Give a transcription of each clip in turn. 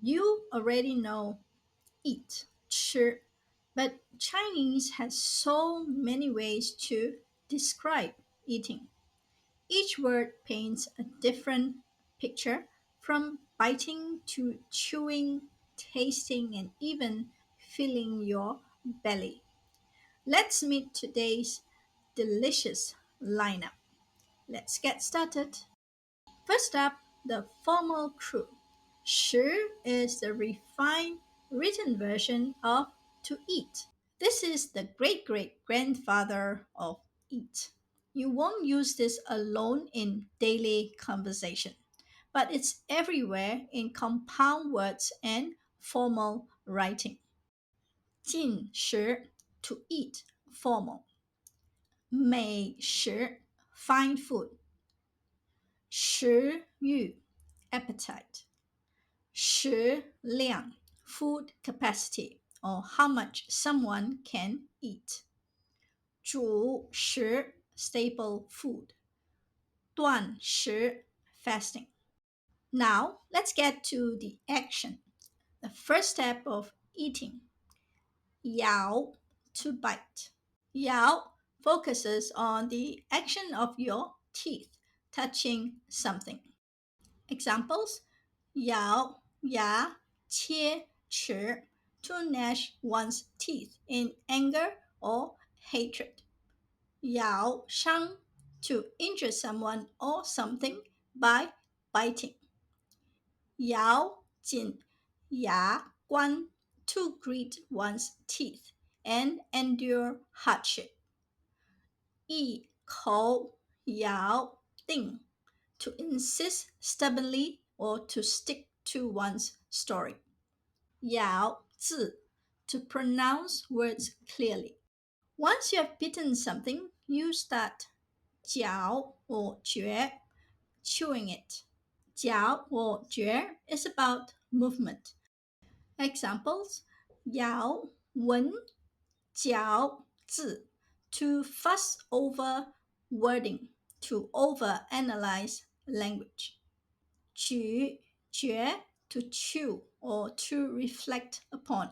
You already know eat, 吃, but Chinese has so many ways to describe eating. Each word paints a different picture from biting to chewing, tasting, and even filling your belly. Let's meet today's delicious lineup. Let's get started. First up, the formal crew. 食 is the refined written version of to eat. This is the great great grandfather of eat. You won't use this alone in daily conversation, but it's everywhere in compound words and formal writing. 进食 to eat, formal. 美食 fine food. 食欲 appetite. 食量 food capacity or how much someone can eat. 主食 staple food. 断食 fasting. Now let's get to the action. The first step of eating. 咬 to bite. 咬 focuses on the action of your teeth touching something. Examples: 咬牙切齿 to gnash one's teeth in anger or hatred. 咬伤 to injure someone or something by biting. 咬紧牙关 to grit one's teeth and endure hardship. 一口咬定 to insist stubbornly or to stick to one's story. 咬字 to pronounce words clearly. Once you have bitten something, you start 嚼 or 嚼, chewing it. 嚼 or 嚼 is about movement. Examples: 咬文嚼字 to fuss over wording, to overanalyze language. 咀嚼 to chew or to reflect upon.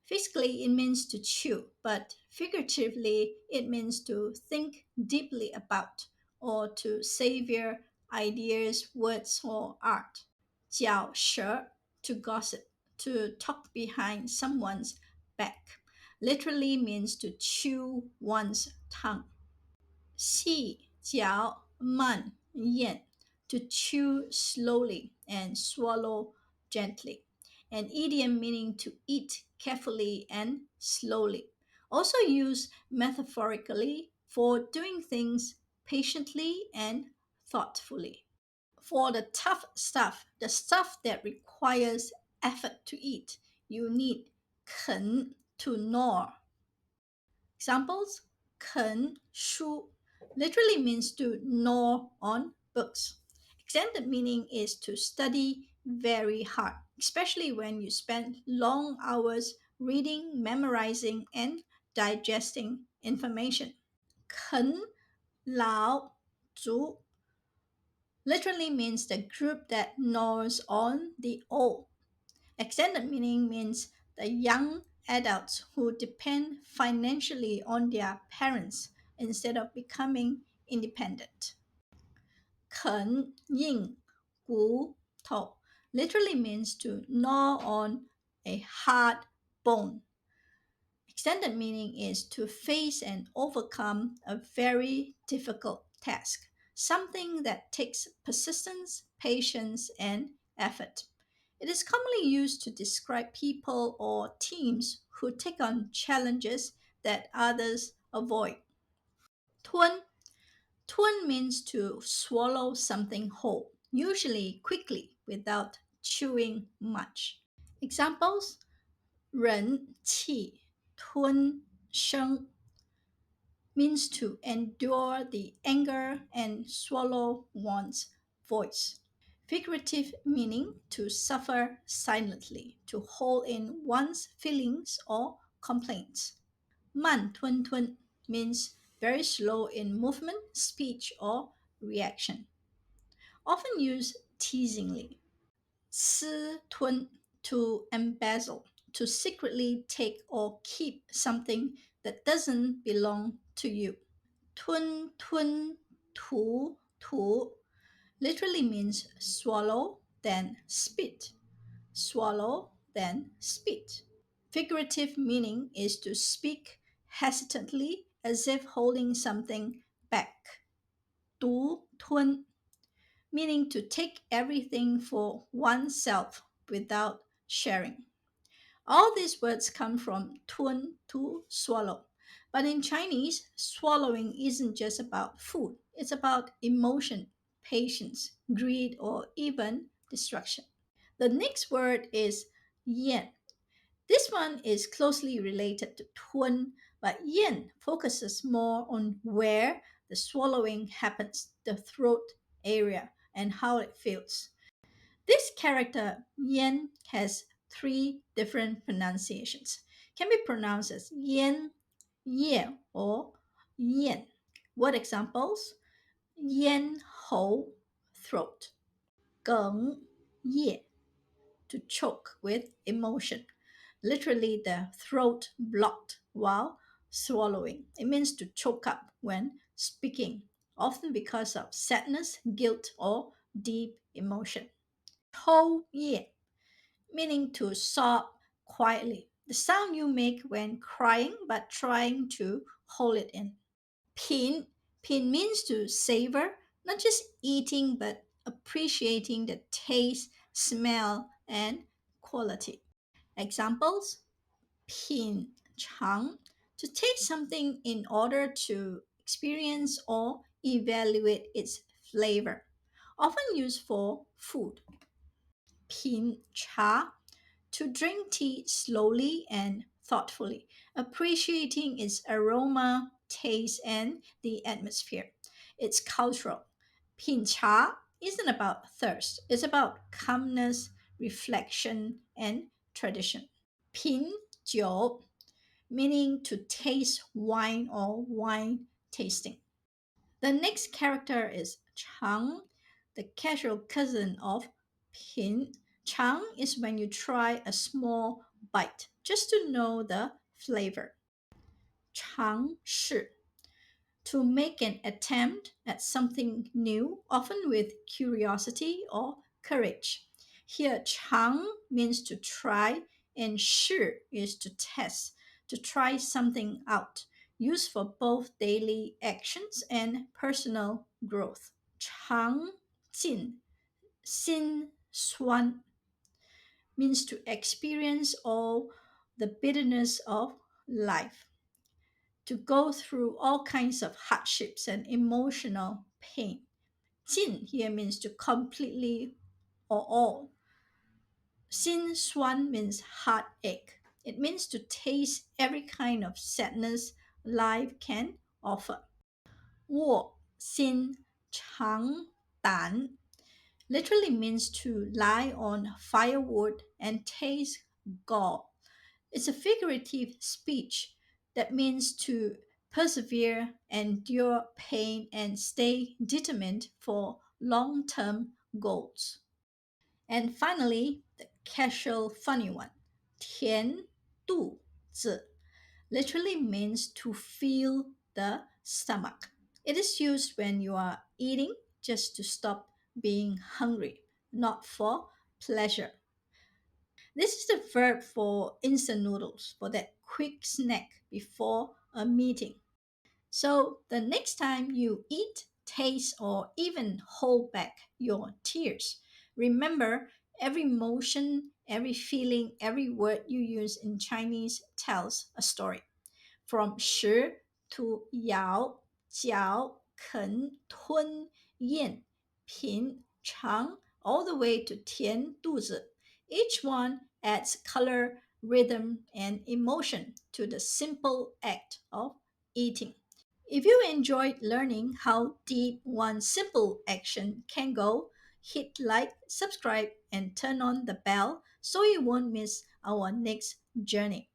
Physically, it means to chew, but figuratively, it means to think deeply about or to savor ideas, words, or art. 嚼舌 to gossip, to talk behind someone's back. Literally means to chew one's tongue. 细嚼慢咽 to chew slowly and swallow gently. An idiom meaning to eat carefully and slowly. Also used metaphorically for doing things patiently and thoughtfully. For the tough stuff, the stuff that requires effort to eat, you need 啃 to gnaw. Examples: 啃书 literally means to gnaw on books. Extended meaning is to study very hard, especially when you spend long hours reading, memorizing, and digesting information. 啃老族 literally means the group that gnaws on the old. Extended meaning means the young adults who depend financially on their parents instead of becoming independent. 啃硬骨头 literally means to gnaw on a hard bone. Extended meaning is to face and overcome a very difficult task, something that takes persistence, patience, and effort. It is commonly used to describe people or teams who take on challenges that others avoid. 吞 Tun means to swallow something whole, usually quickly without chewing much. Examples: 忍气吞声 means to endure the anger and swallow one's voice. Figurative meaning to suffer silently, to hold in one's feelings or complaints. 慢吞吞 means very slow in movement, speech, or reaction. Often used teasingly. 私吞 to embezzle, to secretly take or keep something that doesn't belong to you. 吞吞吐吐 literally means swallow, then spit. Swallow, then spit. Figurative meaning is to speak hesitantly as if holding something back. 独吞 meaning to take everything for oneself without sharing. All these words come from 吞 to swallow. But in Chinese, swallowing isn't just about food, it's about emotion, patience, greed, or even destruction. The next word is yen. This one is closely related to tun, but yen focuses more on where the swallowing happens, the throat area, and how it feels. This character yen has three different pronunciations. Can be pronounced as yen, ye, or yen. What examples? Yen hou, throat. Geng ye, to choke with emotion. Literally, the throat blocked while swallowing. It means to choke up when speaking, often because of sadness, guilt, or deep emotion. Hou ye, meaning to sob quietly. The sound you make when crying but trying to hold it in. Pin, pin means to savor, not just eating but appreciating the taste, smell, and quality. Examples: 品尝, to taste something in order to experience or evaluate its flavor, often used for food. 品茶, to drink tea slowly and thoughtfully, appreciating its aroma, taste, and the atmosphere. It's cultural. 品茶 isn't about thirst, it's about calmness, reflection, and tradition. 品酒, meaning to taste wine or wine tasting. The next character is cháng, the casual cousin of pin. Cháng is when you try a small bite just to know the flavor. 尝试, to make an attempt at something new, often with curiosity or courage. Here, 尝 means to try, and 试 is to test, to try something out, used for both daily actions and personal growth. 尝尽, 辛酸 means to experience all the bitterness of life, to go through all kinds of hardships and emotional pain. 尽 here means to completely or all. 心酸 means heartache. It means to taste every kind of sadness life can offer. 卧薪尝胆 literally means to lie on firewood and taste gall. It's a figurative speech that means to persevere, endure pain, and stay determined for long term goals. And finally, the casual funny one, 填肚子 literally means to fill the stomach. It is used when you are eating just to stop being hungry, not for pleasure. This is the verb for instant noodles, for that quick snack before a meeting. So the next time you eat, taste, or even hold back your tears, remember every motion, every feeling, every word you use in Chinese tells a story. From 食 to 咬、嚼、啃、吞、咽、品、尝, all the way to 填肚子. Each one adds color, rhythm, and emotion to the simple act of eating. If you enjoyed learning how deep one simple action can go, hit like, subscribe, and turn on the bell so you won't miss our next journey.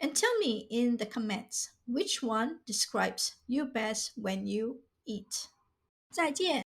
And tell me in the comments which one describes you best when you eat. 再见。